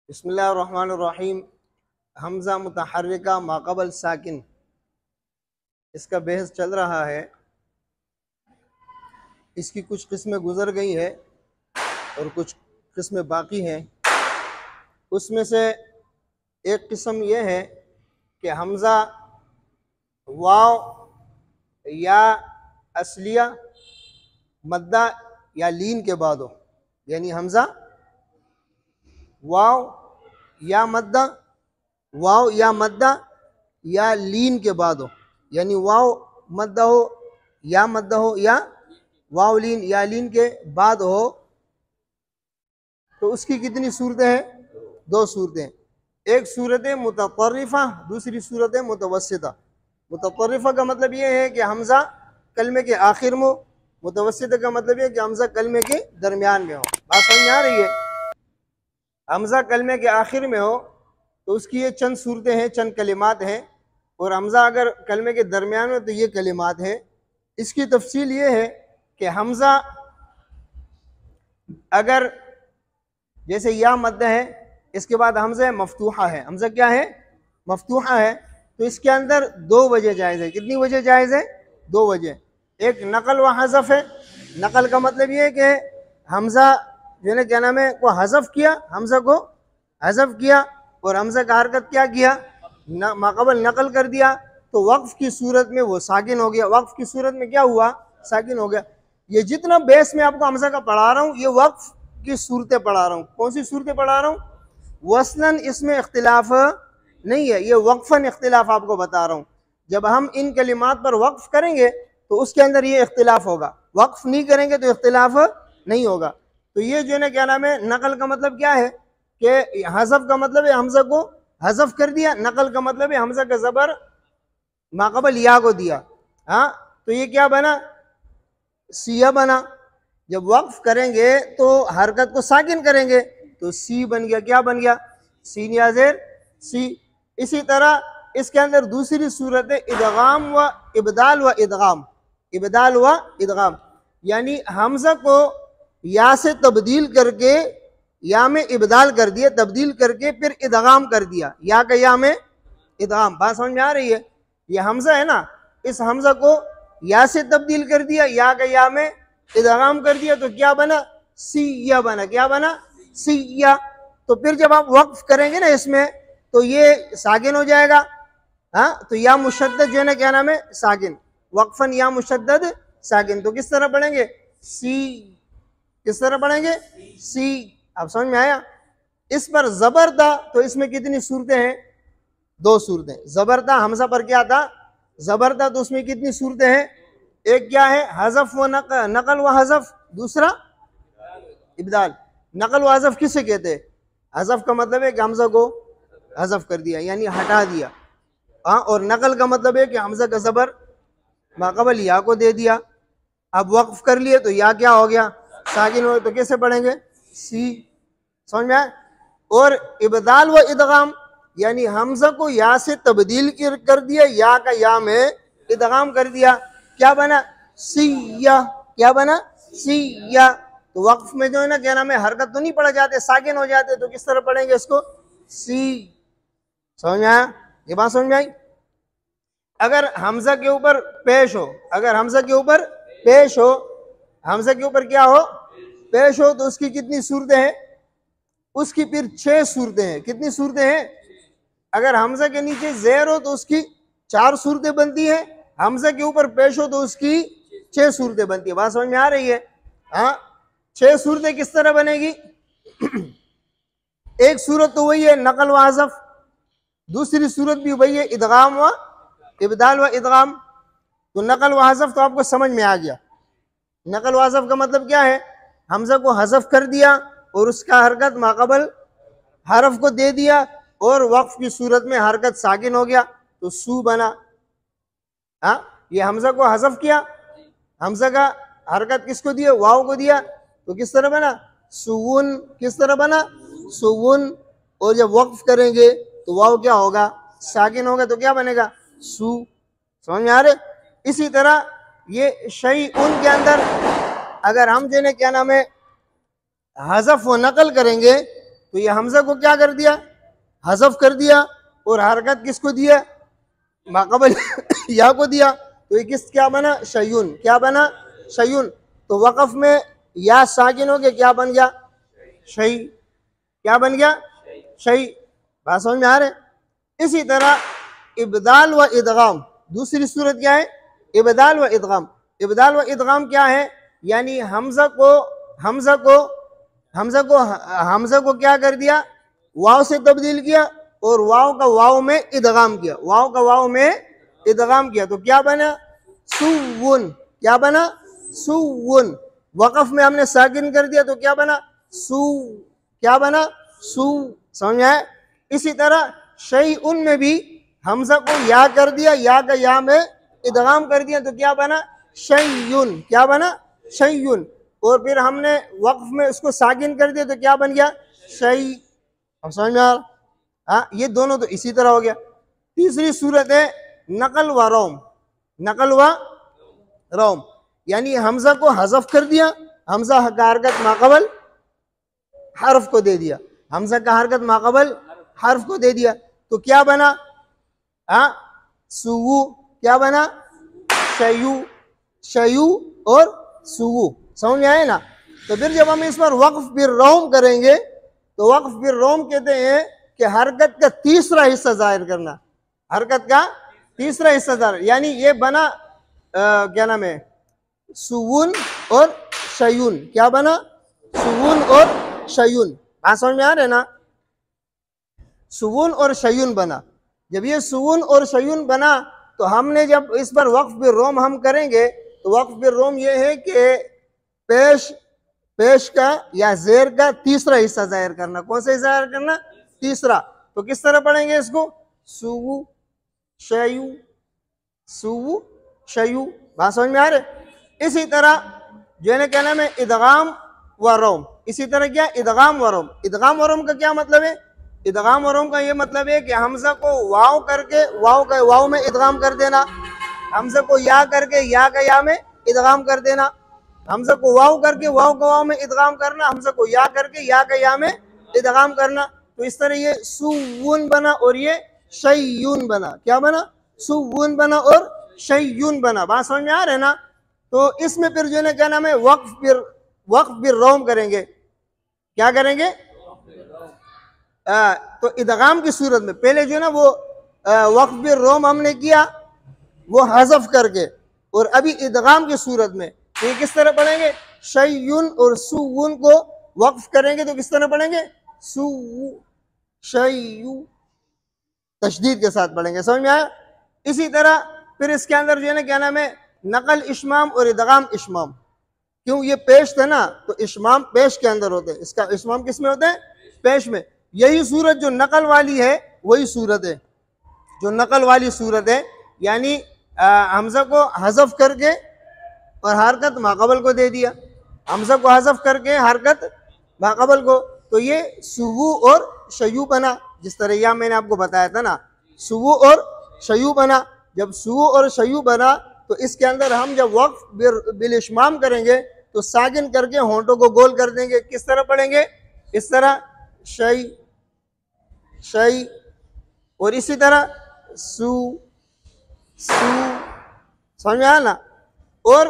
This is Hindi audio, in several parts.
बिस्मिल्लाहिर्रहमानिर्रहीम। हमज़ा मुतहर्रिका माक़बल साकिन, इसका बहस चल रहा है। इसकी कुछ किस्में गुज़र गई है और कुछ किस्में बाकी हैं। उसमें से एक किस्म यह है कि हमज़ा वाव या असलिया मद्दा या लीन के बाद हो, यानी हमज़ा वाव या मद्दा या लीन के बाद हो, यानी वाव मद्दा हो या मद्दा हो या वाव लीन या लीन के बाद हो। तो उसकी कितनी सूरतें हैं? दो सूरतें। एक सूरत मुततर्रिफा, दूसरी सूरत मुतवस्सिता। मुततर्रिफा का मतलब ये है कि हमज़ा कलमे के आखिर में, मुतवस्सिता का मतलब ये कि हमज़ा कलमे के दरमियान में हो। बात समझ में आ रही है? हमज़ा कलमे के आखिर में हो तो उसकी ये चंद सूरतें हैं, चंद कलिमात हैं, और हमज़ा अगर कलमे के दरमियान में तो ये कलिमात हैं। इसकी तफसील ये है कि हमज़ा अगर जैसे या मद्दा है, इसके बाद हमज़ा मफ्तूहा है, हमज़ा क्या है? मफ्तूहा है, तो इसके अंदर दो वजह जायज़ है। कितनी वजह जायज़ है? दो वजह। एक नकल व हज़फ है। नकल का मतलब ये है कि हमज़ा जो है क्या नाम है को हज़फ किया, हमज़ा को हज़फ किया और हमज़ा का हरकत क्या किया? माक़बल नकल कर दिया, तो वक्फ़ की सूरत में वो साकिन हो गया। वक्फ़ की सूरत में क्या हुआ? साकिन हो गया। ये जितना बेस में आपको हमज़ा का पढ़ा रहा हूँ, ये वक्फ़ की सूरतें पढ़ा रहा हूँ। कौन सी सूरतें पढ़ा रहा हूँ? वसलन इसमें इख्तिलाफ नहीं है, ये वक्फ़न इख्तिलाफ आपको बता रहा हूँ। जब हम इन कलिमात पर वक्फ़ करेंगे तो उसके अंदर ये इख्तिलाफ होगा, वक्फ़ नहीं करेंगे तो इख्तिलाफ नहीं होगा। तो ये जो है ना क्या नाम है, नकल का मतलब क्या है कि हज़फ का मतलब है हमज़ा को हज़फ कर दिया, नकल का मतलब है हमज़ा का ज़बर माक़बल या को दिया। हाँ, तो ये क्या बना? सिया बना। जब वक्फ करेंगे तो हरकत को साकिन करेंगे तो सी बन गया। क्या बन गया? सीन या ज़ेर सी। इसी तरह इसके अंदर दूसरी सूरत है इदगाम व इबदाल व इदगाम। इबदाल व इदगाम यानी हमज़ा को या से तब्दील करके या में इबदाल कर दिया, तब्दील करके फिर इदगाम कर दिया, या का या में इदगाम। बात समझ में आ रही है? ये हमज़ा है ना, इस हमज़ा को या से तब्दील कर दिया, या का या में इदगाम कर दिया, तो क्या बना? सिया बना। क्या बना? सिया। तो फिर जब आप वक्फ करेंगे ना इसमें तो ये साकिन हो जाएगा। हाँ, तो या मुशद्दद जो है ना क्या नाम है? साकिन। वक्फन या मुशद्दद साकिन। तो किस तरह पढ़ेंगे? सी। किस तरह पढ़ेंगे? सी। अब समझ में आया? इस पर जबरदा, तो इसमें कितनी सूरतें हैं? दो सूरतें। जबरदा हमज़ा पर क्या था? जबरदा, तो उसमें कितनी सूरतें हैं? एक क्या है? हज़फ व नकल व हज़फ, दूसरा इब्दाल। नकल व हज़फ किसे कहते हैं? हज़फ का मतलब है कि हमज़ा को हज़फ कर दिया, यानी हटा दिया। हाँ, और नकल का मतलब है कि हमज़ा का ज़बर माक़बल या को दे दिया। अब वक्फ कर लिए तो या क्या हो गया? साकिन हो। तो कैसे पढ़ेंगे? सी। समझ में आए? और इबदाल व इदगाम यानी हमज़ा को या से तब्दील कर दिया, या का या में इदगाम कर दिया। क्या बना? सिया। क्या बना? सिया। तो वक्फ में जो है ना क्या नाम है, हरकत तो नहीं पढ़ जाते, साकिन हो जाते, तो किस तरह पढ़ेंगे इसको? सी। समझ में आया? ये बात समझ में आई? अगर हमज़ा के ऊपर पेश हो, अगर हमज़ा के ऊपर पेश हो, हमज़ा के ऊपर क्या हो? पेश हो, तो उसकी कितनी सूरतें हैं? उसकी फिर 6 सूरतें हैं। कितनी सूरतें हैं? अगर हमज़ा के नीचे ज़ेर हो तो उसकी 4 सूरतें बनती हैं, हमज़ा के ऊपर पेश हो तो उसकी 6 सूरतें बनती है। बात समझ में आ रही है? हाँ, 6 सूरतें किस तरह बनेगी? एक सूरत तो वही है नकल व हज़फ, दूसरी सूरत भी वही है इदगाम व इबदाल व इदगाम। तो नकल व हज़फ तो आपको समझ में आ गया। नकल व हज़फ का मतलब क्या है? हमज़ा को हज़फ कर दिया और उसका हरकत माक़बल हरफ को दे दिया, और वक्फ की सूरत में हरकत साकिन हो गया, तो सू बना। हाँ, ये हमज़ा को हज़फ किया, हमज़ा का हरकत किसको दिया? वाव को दिया, तो किस तरह बना? सुवुन। किस तरह बना? सुवुन। और जब वक्फ करेंगे तो वाव क्या होगा? साकिन होगा, तो क्या बनेगा? सू। समझ में आ रहे? इसी तरह ये शई उन के अंदर अगर हम जो है क्या नाम है हज़फ व नकल करेंगे तो ये हमजा को क्या कर दिया, हज़फ कर दिया, और हरकत किसको दिया, माक़बल या को दिया। तो ये किस क्या बना, शयून, क्या बना, शयून। तो वक़फ़ में या साकिन हो गया, क्या बन गया, शई, क्या बन गया, शई। बात समझ में आ रहे। इसी तरह इब्दाल व इदगाम, दूसरी सूरत क्या है, इब्दाल व इदगाम। इब्दाल व इदगाम क्या है, यानी हमजा को क्या कर दिया, वाव से तब्दील किया और वाव का वाव में इदगाम किया, वाव का वाव में इदगाम किया। तो क्या बना, सुवन, क्या बना, सुवन। वक़फ़ में हमने साकिन कर दिया तो क्या बना, सू, क्या बना, सू। समझ में आया। इसी तरह शैउन में भी हमजा को या कर दिया, या का या में इदगाम कर दिया तो क्या बना, शैयुन, क्या बना, शैयुन। और फिर हमने वक़फ़ में उसको साकिन कर दिया तो क्या बन गया, शै। अब समझ में आ रहा। हाँ, ये दोनों तो इसी तरह हो गया। तीसरी सूरत है नकल व रौम, नकल व रौम, यानी हमजा को हज़फ कर दिया, हमजा का हरकत माक़बल हर्फ को दे दिया, हमजा का हरकत माक़बल हर्फ को दे दिया। तो क्या बना, सुवु, क्या बना, शयू, शयू और सुवु। समझ में आए ना। तो फिर जब हम इस पर वक़फ़ बिर रौम करेंगे तो वक़फ़ बिर रौम कहते हैं कि हरकत का तीसरा हिस्सा जाहिर करना, हरकत का तीसरा हिस्सा जाहिर, यानी ये बना क्या नाम है, सुवुन और शयून, क्या बना, सुवुन और शयून। बात समझ में आ रहे ना। सुवुन और शयून बना। जब ये सुवुन और शयून बना तो हमने जब इस पर वक़फ़ बिर रोम हम करेंगे तो वक़फ़ बिर रोम ये है कि पेश का या जेर का तीसरा हिस्सा जाहिर करना। कौन सा हिस्सा जाहिर करना, तीसरा। तो किस तरह पढ़ेंगे इसको, सुवु शयू, सुवु शयू। बात समझ में आ रहे। इसी तरह जो है ना क्या नाम है, इदगाम व रोम। इसी तरह क्या, इदगाम व रोम। इदगाम व रोम का क्या मतलब है, इदगाम व रोम का ये मतलब है कि हमजा को वाव करके वाव में इदगाम कर देना, हमजा को या करके या का या में इदगाम कर देना, हमजा को वाव करके वाव का वाव में इदगाम करना, हमजा को या करके या का या में इदगाम करना। तो इस तरह ये सुवुन बना और ये शय्युन बना। क्या बना, सुवुन बना और शय्युन बना। बात समझ में आ रहे ना। तो इसमें फिर जो है क्या नाम है, वक़फ़ बिर रौम करेंगे। क्या करेंगे, तो इदगाम की सूरत में पहले जो है ना वो वक़फ़ बिर रौम हमने किया वो हज़फ करके, और अभी इदगाम की सूरत में ये किस तरह पढ़ेंगे, शय्युन और सुवुन को वक़फ़ करेंगे तो किस तरह पढ़ेंगे, सु शय्यु, तशदीद के साथ पढ़ेंगे। समझ में आया। इसी तरह फिर इसके अंदर जो है ना क्या नाम है, नकल इश्माम और इदगाम इश्माम। क्यों, ये पेश था ना, तो इश्माम पेश के अंदर होते हैं, इसका इश्माम किस में होता है, पेश में। यही सूरत जो नकल वाली है वही सूरत है, जो नकल वाली सूरत है, यानी हमजा को हज़फ करके और हरकत माक़बल को दे दिया, हमजा को हज़फ करके हरकत माक़बल को। तो ये सुवु और शयू बना, जिस तरह यह मैंने आपको बताया था ना, सुवु और शयू बना। जब सुवु और शयू बना तो इसके अंदर हम जब वक़फ़ बिल इश्माम करेंगे तो सागिन करके होंठों को गोल कर देंगे। किस तरह पढ़ेंगे, इस तरह शई शई, और इसी तरह सू सू। समझ में आया ना। और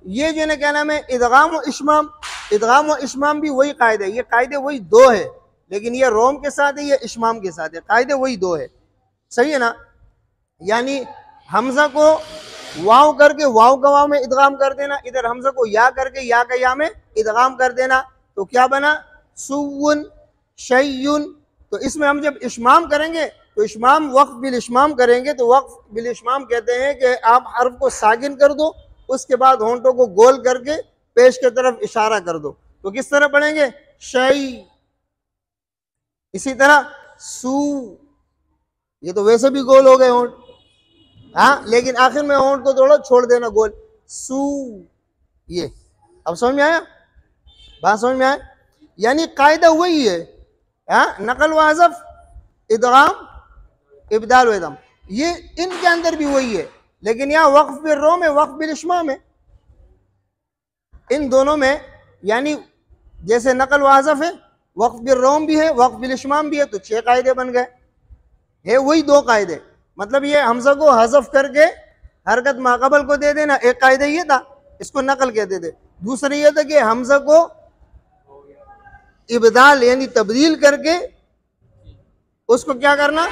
ये जो है ना क्या नाम है, इदगाम व इश्माम। इदगाम व इश्माम भी वही कायदे, ये कायदे वही दो है, लेकिन ये रोम के साथ है, ये इश्माम के साथ है, कायदे वही दो है। सही है ना। यानी हमजा को वाव करके वाव का वाव में इदगाम कर देना, इधर हमजा को या करके या का या में इदगाम कर देना, तो क्या बना, सुवुन शय्युन। तो इसमें हम जब इश्माम करेंगे तो इश्माम वक़्फ़ बिल इश्माम करेंगे तो वक़्फ़ बिल इश्माम कहते हैं कि आप हर्फ को सागिन कर दो, उसके बाद होंठों को गोल करके पेश की तरफ इशारा कर दो। तो किस तरह पढ़ेंगे, शई। इसी तरह सू, ये तो वैसे भी गोल हो गए होंठ, हाँ, लेकिन आखिर में होंठ को थोड़ा छोड़ देना गोल, सू। ये अब समझ में आया, बात समझ में आया। यानी कायदा वही है, हाँ, नकल व हज़फ, इदगाम, इब्दाल व इदगाम, ये इनके अंदर भी वही है, लेकिन यहाँ वक़्फ़ बिल रोम है, वक़्फ़ बिल इश्माम है। इन दोनों में यानी जैसे नकल व हज़फ है वक्फ बिल रोम भी है, वक्फ बिल इशमाम भी है, तो 6 कायदे बन गए। है वही 2 कायदे, मतलब ये हमजा को हज़फ करके हरकत माकबल को दे देना, एक कायदा ये था, इसको नकल कहते थे। दूसरा ये था कि हमजा को इबदाल यानी तब्दील करके उसको क्या करना,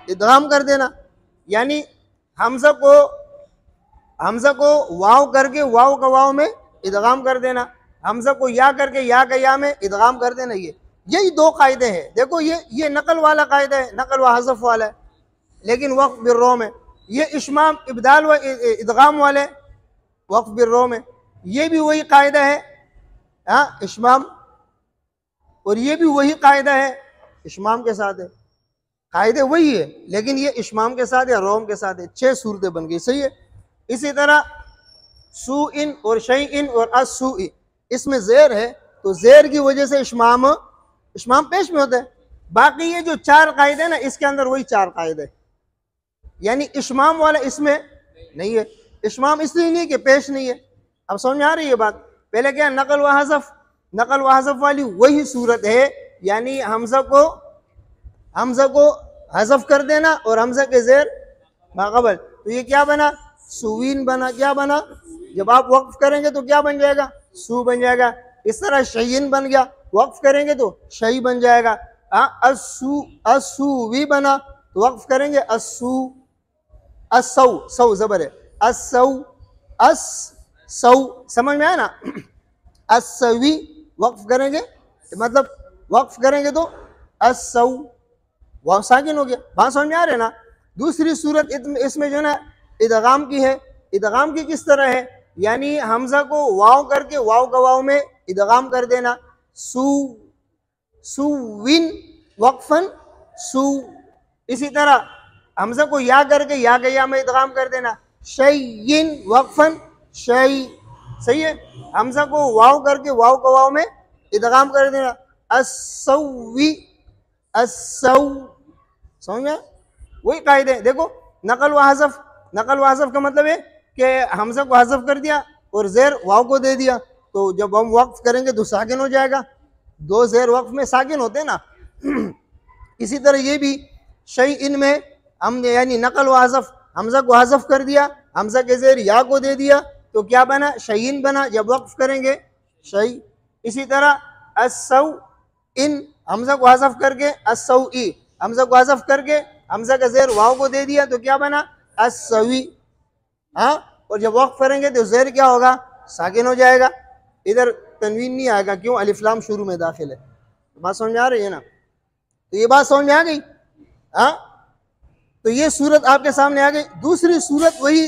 इदगाम कर देना, यानी हमजा को वाव करके वाव का वाव में इदगाम कर देना, हमजा को या करके या का या में इदगाम कर देना। यही 2 कायदे हैं। देखो ये नकल वाला कायदा है, नकल व हज़फ वाला है, लेकिन वक्फ बिल रोम है। ये इशमाम इबदाल व इदगाम वाले वक्फ बिल रोम है। ये भी वही कायदा है, हाँ, इशमाम, और ये भी वही कायदा है, इशमाम के साथ है। कायदे वही है, लेकिन ये इशमाम के साथ या रोम के साथ है। 6 सूरतें बन गई, सही है। इसी तरह सू इन और शई इन और असू इन, इसमें ज़ेर है तो ज़ेर की वजह से इशमाम पेश में होता है। बाकी ये जो 4 कायदे हैं ना, इसके अंदर वही 4 कायदे, यानी इशमाम वाला इसमें नहीं है। इशमाम इसलिए नहीं कि पेश नहीं है। अब समझ में आ रही है बात। पहले क्या, नकल व हज़फ वाली वही सूरत है, यानी हमजा को हज़फ कर देना और हमजा के ज़ेर माक़बल, तो ये क्या बना, सुवीन बना। क्या बना, जब आप वक्फ करेंगे तो क्या बन जाएगा, सू बन जाएगा। इस तरह शयीन बन गया, वक्फ करेंगे तो शई बन जाएगा। असू बना तो वक्फ करेंगे असू, सौ ज़बर है, सौ, समझ में आया ना। असवी वक्फ करेंगे, मतलब वक्फ करेंगे तो असौ, वाव साकिन हो गया। बात समझ में आ रहे है ना। दूसरी सूरत इसमें जो है ना इदगाम की है। इदगाम की किस तरह है, यानी हमजा को वाव करके वाव का वाव में इदगाम कर देना। सुविन वक्फन सु। इसी तरह हमजा को या करके या का या में इदगाम कर देना। शयिन वक्फन शई, सही है। हमजा को वाव करके वाव का वाव में इदगाम कर देना। असवी असौ, समझ में, वही कायदे। देखो नकल व हज़फ का मतलब है कि हमजा को हज़फ कर दिया और ज़ेर वाव को दे दिया, तो जब हम वक्फ करेंगे तो साकिन हो जाएगा। 2 ज़ेर वक्फ में साकिन होते हैं ना। इसी तरह ये भी शई इन में हमने यानी नकल व हज़फ, हमजा को हज़फ कर दिया, हमजा के ज़ेर या को दे दिया, तो क्या बना, शयीन बना। जब वक्फ करेंगे शई। इसी तरह असौ इन, हमजा को हज़फ करके असौ ई, हमजा को हज़फ करके हमजा का ज़ेर वाव को दे दिया, तो क्या बना, असवी। हाँ, और जब वक्फ करेंगे तो ज़ेर क्या होगा, साकिन हो जाएगा। इधर तनवीन नहीं आएगा, क्यों, अलिफ लाम शुरू में दाखिल है। बात समझ में आ रही है ना। तो ये बात समझ में आ गई। हाँ, तो ये सूरत आपके सामने आ गई। दूसरी सूरत वही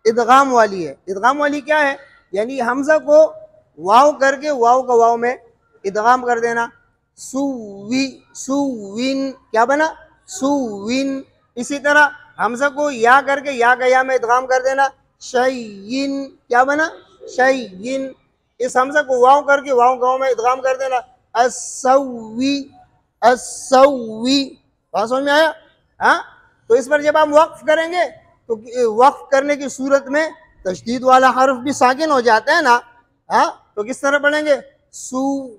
इदगाम वाली है। इदगाम वाली क्या है, यानी हमजा को वाव करके वाव का वाव में इदगाम कर देना। सुविन, क्या बना, सुविन। इसी तरह हमजा को या करके या का या में इदगाम कर देना। शयिन, क्या बना, शयिन। इस हमजा को वाव करके वाव का वाव में इदगाम कर देना। असवी असवी। बात समझ में आया। हाँ, तो इस पर जब हम वक्फ करेंगे तो वक्फ करने की सूरत में तशदीद वाला हर्फ भी साकिन हो जाता है ना। हाँ, तो किस तरह पढ़ेंगे, सू,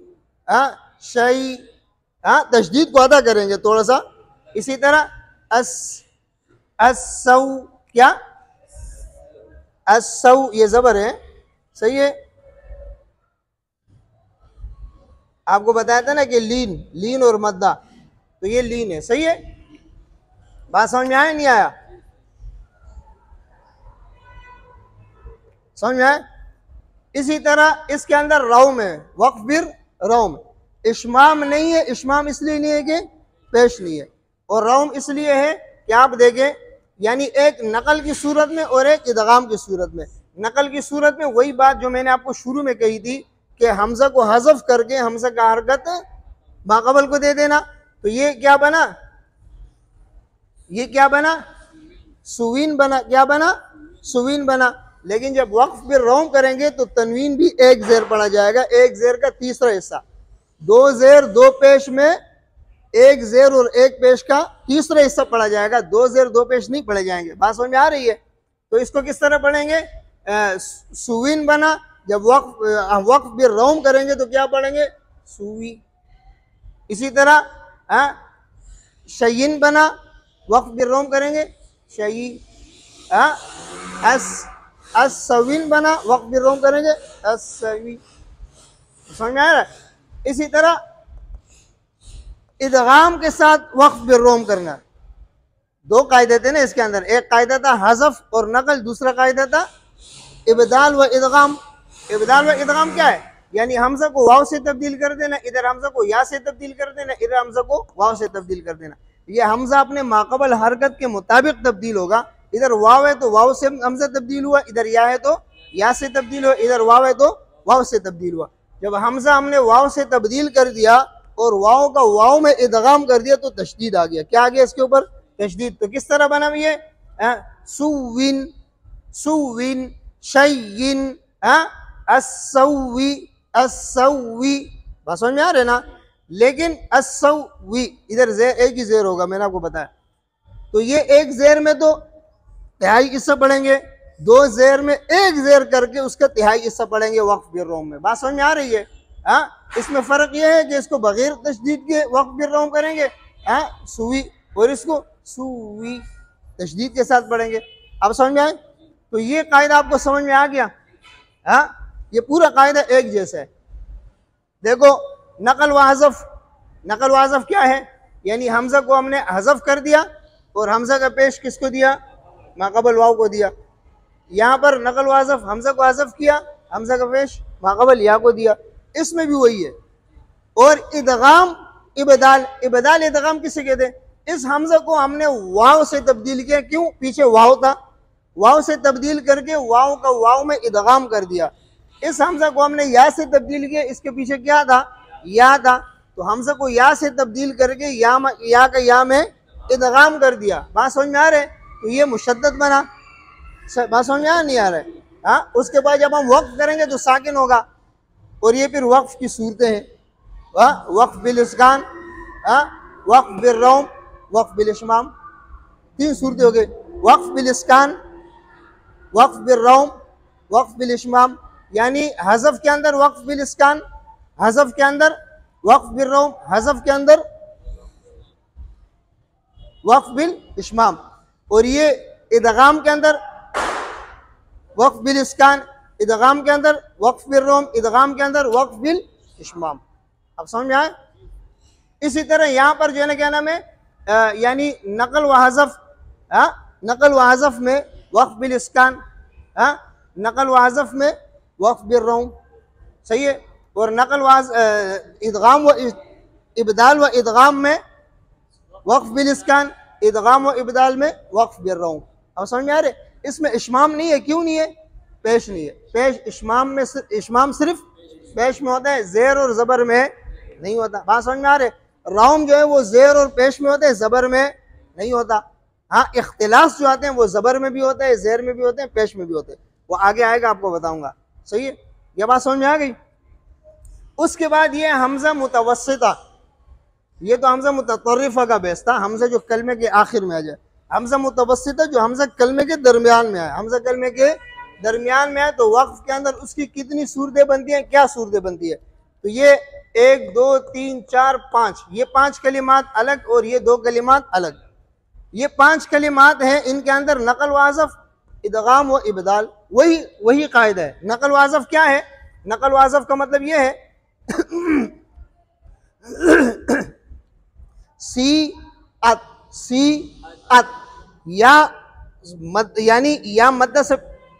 शई, तशदीद को अदा करेंगे थोड़ा सा। इसी तरह असौ, क्या, असौ, ये ज़बर है, सही है। आपको बताया था ना कि लीन और मद्दा, तो ये लीन है, सही है। बात समझ में आया नहीं आया, समझ में आया। इसी तरह इसके अंदर रौम है, वक्फ बिर रौम। इशमाम नहीं है, इशमाम इसलिए नहीं है कि पेश नहीं है, और रौम इसलिए है कि आप देखें, यानी एक नकल की सूरत में और एक इदगाम की सूरत में। नकल की सूरत में वही बात जो मैंने आपको शुरू में कही थी कि हमजा को हज़फ करके हमजा का हरकत माक़बल को दे देना, तो ये क्या बना, ये क्या बना, सुवीन बना। क्या बना, सुवीन बना। लेकिन जब वक्फ बिर रौम करेंगे तो तनवीन भी एक ज़ेर पढ़ा जाएगा, एक ज़ेर का तीसरा हिस्सा। 2 ज़ेर 2 पेश में एक ज़ेर और एक पेश का तीसरा हिस्सा पढ़ा जाएगा। 2 ज़ेर 2 पेश नहीं पढ़े जाएंगे। बात समझ में आ रही है। तो इसको किस तरह पढ़ेंगे, सुवीन बना। जब वक्फ बिर रौम करेंगे तो क्या पढ़ेंगे, सुवी। इसी तरह शयीन बना, वक्फ बिर्रोम करेंगे, शयी। असवीन बना, वक्फ बिर्रोम करेंगे, असवी। समझ में आ रहा है? इसी तरह इदगाम के साथ वक्फ बिर्रोम करना। दो कायदे थे ना इसके अंदर, एक कायदा था हज़फ और नकल, दूसरा कायदा था इबदाल व इदगाम। इबदाल व इदगाम क्या है? यानी हमजा को वाव से तब्दील कर देना, इधर हमजा को या से तब्दील कर देना, इधर हमजा को वाव से तब्दील कर देना। ये हमजा अपने माक़बल हरकत के मुताबिक तब्दील होगा। इधर वाव है तो वाव से हमजा तब्दील हुआ, इधर या है तो या से तब्दील हुआ, इधर वाव है तो वाव से तब्दील हुआ। जब हमजा हमने वाव से तब्दील कर दिया और वाव का वाव में इदगाम कर दिया तो तशदीद आ गया। क्या आ गया इसके ऊपर? तशदीद। तो किस तरह बना ये? सुविन, सुविन, शयिन, अस्सवी, अस्सवी। बात समझ में आ रहे ना? लेकिन अस्सवी इधर ज़ेर, एक ही ज़ेर होगा, मैंने आपको बताया। तो ये एक ज़ेर में तो तिहाई हिस्सा पढ़ेंगे, दो ज़ेर में एक ज़ेर करके उसका तिहाई हिस्सा पढ़ेंगे वक्फ बिर्रोम में। बात समझ में आ रही है? इसमें फ़र्क ये है कि इसको बगैर तशदीद के वक्फ बिर्रोम करेंगे, सुवी, और इसको सुवी तशदीद के साथ पढ़ेंगे। अब समझ में आए? तो ये कायदा आपको समझ में आ गया। ये पूरा कायदा एक जैसा है। देखो नकल व हज़फ, नकल व हज़फ क्या है? यानी हमजा को हमने हज़फ कर दिया और हमजा का पेश किसको दिया? माक़बल वाव को दिया। यहाँ पर नकल व हज़फ, हमजा को हज़फ किया, हमजा का पेश माक़बल या को दिया। इसमें भी वही है। और इदगाम इबदाल, इबदाल इदगाम किसे कहते हैं? इस हमजा को हमने वाव से तब्दील किया। क्यों? पीछे वाव था, वाव से तब्दील करके वाव का वाव में इदगाम कर दिया। इस हमजा को हमने या से तब्दील किया, इसके पीछे क्या था? या था। तो हमजा को या से तब्दील करके या का या में इदगाम कर दिया। बात समझ में आ रहा है? तो ये मुशद्दद बना। बात समझ में आ नहीं आ रहा है? उसके बाद जब हम वक्फ करेंगे तो साकिन होगा। और ये फिर वक्फ की सूरतें हैं, वक्फ बिल इस्कान, वक्फ बिल रौम, वक्फ बिल इशमाम। तीन सूरतें हो गई, वक्फ बिल इस्कान, वक्फ बिल रौम, वक्फ बिल इशमाम। यानी हज़फ के अंदर वक्फ बिल इस्कान, हज़फ के अंदर वक्फ बिल रौम, हज़फ के अंदर वक्फ बिल इशमाम। और ये इदगाम के अंदर वक्फ बिल इस्कान, इदगाम के अंदर वक्फ बिल रौम, इदगाम के अंदर वक्फ बिल इशमाम। अब समझ में आए? इसी तरह यहाँ पर जो है ना क्या नाम है, यानी नकल व हज़फ, नकल व हज़फ में वक्फ बिल इस्कान, नकल व हज़फ में वक्फ बिल रौम, सही है। और नकल व इदगाम व इबदाल व इदगाम में वक्फ बिल इस्कान, इदगाम व इबदाल में वक्फ बिल रौम। अब समझ में आ रहे? इसमें इशमाम नहीं है। क्यों नहीं है? पेश नहीं है। पेश इशमाम में, इशमाम सिर्फ पेश में होता है, ज़ेर और ज़बर में नहीं होता। बात समझ में आ रहे? रौम जो है वो ज़ेर और पेश में होता है, ज़बर में नहीं होता। हाँ, इख्तिलास जो आते हैं वो ज़बर में भी होता है, ज़ेर में भी होते हैं, पेश में भी होते हैं। वो आगे आएगा, आपको बताऊंगा। सही है? ये बात समझ में आ गई? उसके बाद ये हमजा मुतवस्सिता, ये तो हमजा मुततर्रिफा का बेस था, हमजा जो कलमे के आखिर में आ जाए। हमजा मुतवस्सिता जो हमजा कलमे के दरमियान में आए, हमजा कलमे के दरमियान में आए तो वक्फ के अंदर उसकी कितनी सूरतें बनती हैं? क्या सूरतें बनती है? तो ये 1 2 3 4 5, ये 5 कलिमात अलग और ये 2 कलिमात अलग। ये 5 कलिमात हैं, इनके अंदर नकल व हज़फ, इदगाम व इबदाल, वही कायदा है। नकल व हज़फ क्या है? नकल व हज़फ का मतलब ये है सी अत या यानी या मद्दा से,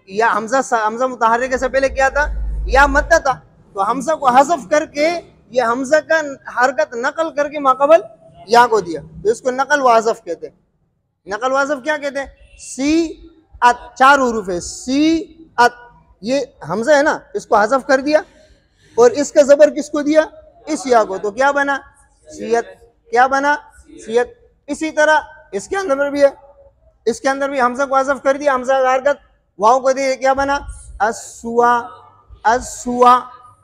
या हमजा मुतहर्रिक से पहले क्या था? या मद्दा था। तो हमजा को हज़फ करके ये हमजा का हरकत नकल करके माक़बल या को दिया, तो इसको नकल व हज़फ कहते हैं। नकल व हज़फ क्या कहते हैं? सी अत, 4 हुरूफ है, सी अत, ये हमजा है ना, इसको हज़फ कर दिया और इसका ज़बर किसको दिया? इस या को, तो क्या बना? सियत। क्या बना? सियत। इसी तरह इसके अंदर भी है, इसके अंदर भी हमजा को हज़फ कर दिया, हमजा का हरकत वाव को दिया, क्या बना? अस्सुआ, अस्सुआ।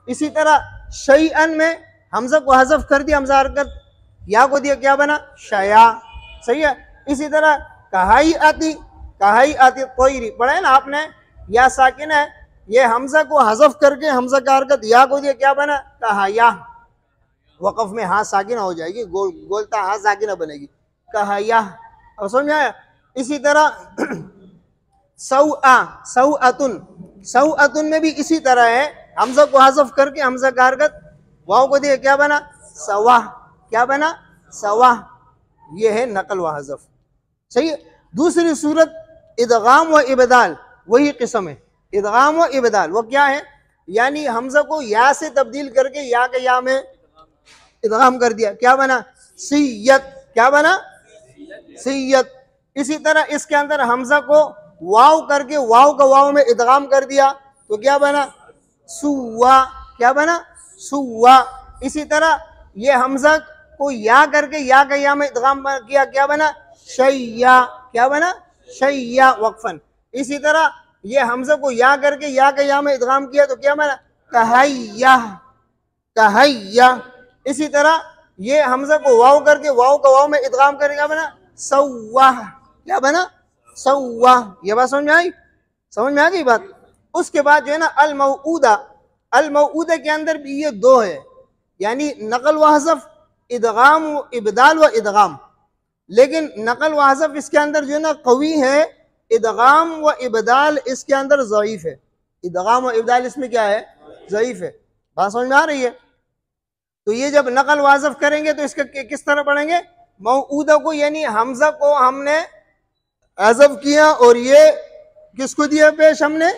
इसी तरह शैअन में हमजा को हज़फ कर दिया, हमजा हरकत या को दिया, क्या बना? शया। सही है? इसी तरह कहाई आती, कहाई आती तोयरी पढ़ा है ना आपने, या साकिन है, ये हमजा को हज़फ करके हमजा का हरकत या को दिया, क्या बना? कहाया। वक़फ़ में हाँ साकिना हो जाएगी, गोलता हाँ साकिना बनेगी, कहया। अब समझ में आया? इसी तरह सौअतुन में भी इसी तरह है, हमजा को हज़फ करके हमजा का हरकत वाव को दिया, क्या बना? सवाह। क्या बना? सवाह। ये है नकल व हज़फ। सही है। दूसरी सूरत इदगाम व इबदाल, वही किस्म है। इदगाम व इबदाल वो क्या है? यानी हमजा को या से तब्दील करके या के या में इदगाम कर दिया, क्या बना? सियत। क्या बना? सियत। इसी तरह इसके अंदर हमजा को वाव करके वाव का वाव में इदगाम कर दिया तो क्या बना? सुवा। क्या बना? सुवा। इसी तरह ये हमजा को या करके या का या में इदगाम किया, क्या बना? शैया। क्या बना? शैया वक्फन। इसी तरह ये हमजा को या करके या का या में इदगाम किया तो क्या बना? कहैया। कहैया। इसी तरह ये हमजा को वाव करके वाव का वाव में इदगाम करके क्या बना? सवाह। क्या बना? सवाह। ये बात समझ में आई? समझ में आ गई बात? उसके बाद जो है ना अल मऊदा, अल मऊदा के अंदर भी ये दो है, यानी नकल व हज़फ, इदगाम इबदाल व इदगाम। लेकिन नकल व हज़फ इसके अंदर जो है ना कवी है, इदगाम व इबदाल इसके अंदर ज़ईफ है। इदगाम व इबदाल इसमें क्या है? ज़ईफ है। बात समझ में आ रही है? तो ये जब नकल व हज़फ करेंगे तो इसका किस तरह पढ़ेंगे? मऊदा को यानी हमजा को हमने हज़फ किया और ये किसको दिया पेश? हमने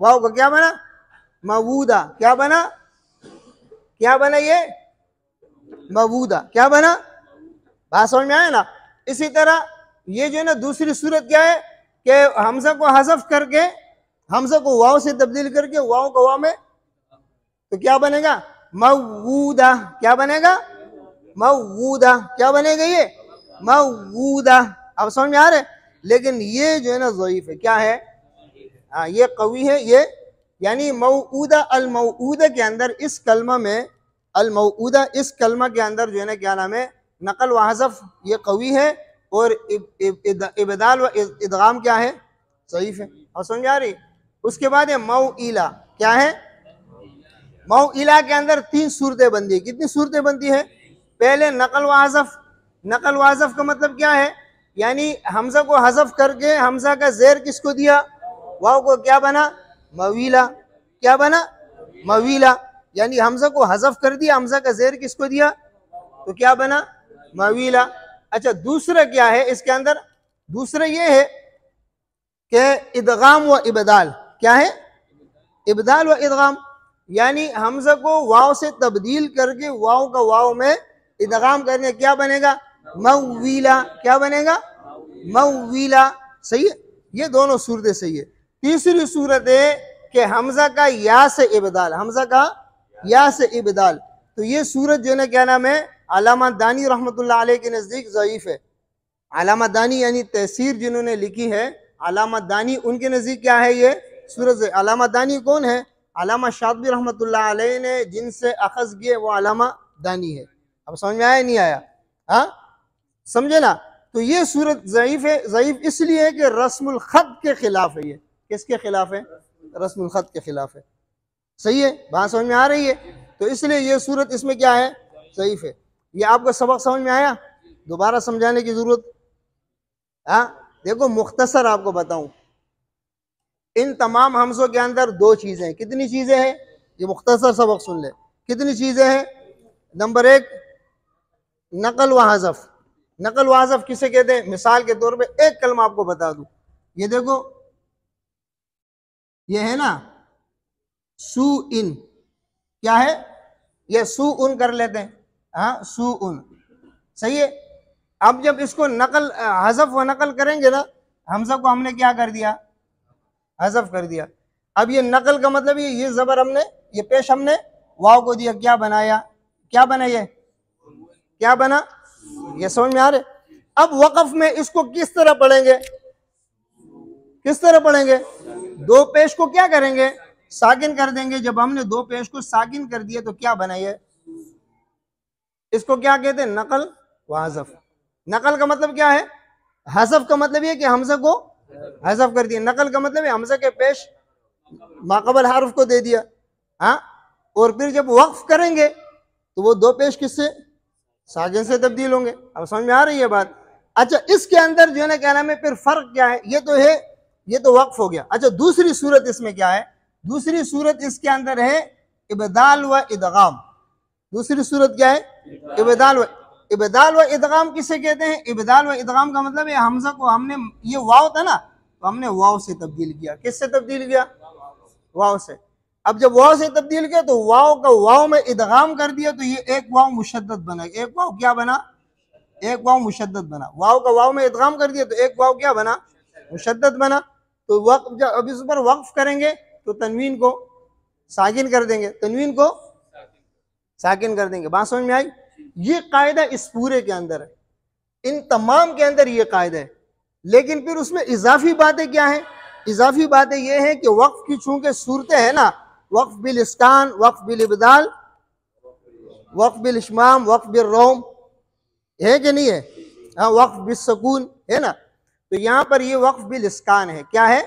वाव को, क्या बना? मऊदा। क्या बना? क्या बना? ये मऊदा। क्या बना? बात समझ में आया ना? इसी तरह ये जो है ना दूसरी सूरत क्या है कि हमजा को हज़फ करके हमजा को वाव से तब्दील करके वाव को वाव में तो क्या बनेगा? मऊदा। क्या बनेगा? मऊदा। क्या बनेगा? ये मऊदा। अब समझ में आ रहा है? लेकिन ये जो है ना ज़ईफ है। क्या है? हाँ, ये कवी है। ये यानी मऊदा, अल मऊदा के अंदर इस कलमा में, अल मऊदा इस कलमा के अंदर जो है ना क्या नाम है? नकल व हज़फ ये कवी है और इबदाल व इदगाम क्या है? ज़ईफ है। और समझ आ रही? उसके बाद है मऊइला। क्या है? मऊइला के अंदर तीन सूरतें बनती है। कितनी सूरतें बनती है? पहले नकल व हज़फ। नकल व हज़फ का मतलब क्या है? यानी हमजा को हज़फ करके हमजा का ज़ेर किसको दिया? वाव को, क्या बना? मवीला। क्या बना? मवीला। यानी हमजा को हज़फ कर दिया, हमजा का ज़ेर किसको दिया तो क्या बना? मवीला। अच्छा, दूसरा क्या है इसके अंदर? दूसरा ये है कि इदगाम व इबदाल। क्या है? इबदाल व इदगाम, यानी हमजा को वाव से तब्दील करके वाव का वाव में इदगाम करने, क्या बनेगा? मवीला। क्या बनेगा? मवीला। सही है। ये दोनों सूरतें सही है। तीसरी सूरत है कि हमजा का या से इबदाल, हमजा का या से इबदाल। तो ये सूरत जो है ना क्या नाम है? अल्लामा दानी रहमतुल्लाह अलैह के नज़दीक ज़ईफ है। अल्लामा दानी यानी तहसीर जिन्होंने लिखी है, अल्लामा दानी, उनके नज़दीक क्या है ये सूरत? अल्लामा दानी कौन है? अल्लामा शातिबी रहमतुल्लाह अलैह ने जिनसे अखज़ किए वो अल्लामा दानी है। अब समझ में आया नहीं आया? हाँ, समझे ना? तो ये सूरत ज़ईफ है। ज़ईफ इसलिए है कि रस्मुल ख़त के खिलाफ है। ये किसके खिलाफ है? रस्मुल ख़त के खिलाफ है। सही है? बात समझ में आ रही है? तो इसलिए ये सूरत इसमें क्या है? ज़ईफ है। ये आपको सबक समझ में आया? दोबारा समझाने की जरूरत? हाँ, देखो मुख्तसर आपको बताऊं, इन तमाम हमजों के अंदर दो चीजें हैं। कितनी चीजें हैं? ये मुख्तसर सबक सुन ले। कितनी चीजें हैं? नंबर एक, नकल व हज़फ। नकल व हज़फ किसे कहते हैं? मिसाल के तौर पे एक कलमा आपको बता दूं। ये देखो, ये है ना सू इन। क्या है? ये सू उन कर लेते हैं। हाँ, सू उन। सही है। अब जब इसको नकल हज़फ व नकल करेंगे ना, हमजा को हमने क्या कर दिया? हज़फ कर दिया। अब ये नकल का मतलब ये जबर हमने, ये पेश हमने वाव को दिया, क्या बनाया? क्या बना? ये क्या बना? ये समझ में आ रहे? अब वक़फ़ में इसको किस तरह पढ़ेंगे? किस तरह पढ़ेंगे? दो पेश को क्या करेंगे? साकिन कर देंगे। जब हमने दो पेश को साकिन कर दिया तो क्या बना? ये इसको क्या कहते हैं? नकल व हज़फ। नकल का मतलब क्या है? हज़फ का मतलब ये कि हमजा को हज़फ कर दिया। नकल का मतलब है हमजा के पेश माक़बल हर्फ को दे दिया। हाँ, और फिर जब वक्फ करेंगे तो वो दो पेश किससे, साकिन से तब्दील होंगे। अब समझ में आ रही है बात। अच्छा, इसके अंदर जो है ना क्या नाम है, फिर फर्क क्या है, ये तो है, ये तो वक्फ हो गया। अच्छा, दूसरी सूरत इसमें क्या है, दूसरी सूरत इसके अंदर है इबदाल व इदगाम। दूसरी सूरत क्या है, इबदाल व इदगाम किसे कहते हैं, इबदाल व इदगाम का मतलब है हमजा को हमने, ये वाव था ना, तो हमने वाव से तब्दील किया। किससे तब्दील किया, वाव से। अब जब वाव से तब्दील किया तो वाव का वाव में इदगाम कर दिया, तो ये एक वाव मुशद्दद बना। एक वाव क्या बना, एक वाव मुशद्दद बना। वाव का वाव में इदगाम कर दिया तो एक वाव क्या बना, मुशद्दद बना। तो वक्फ जब अब इस पर वक्फ करेंगे तो तनवीन को साकिन कर देंगे, तनवीन को साकिन कर देंगे। बात समझ में आई। ये कायदा इस पूरे के अंदर है, इन तमाम के अंदर ये कायदा है। लेकिन फिर उसमें इजाफी बातें क्या हैं, इजाफी बातें ये हैं कि वक्फ की चूंकि सूरतें है ना, वक्फ बिल इस्कान, वक्फ बिल इबदाल, वक्फ बिल इश्माम, वक्फ बिल रोम, है कि नहीं है, हाँ, वक्फ बिल सकून है ना। तो यहाँ पर ये वक्फ बिल इस्कान है। क्या है,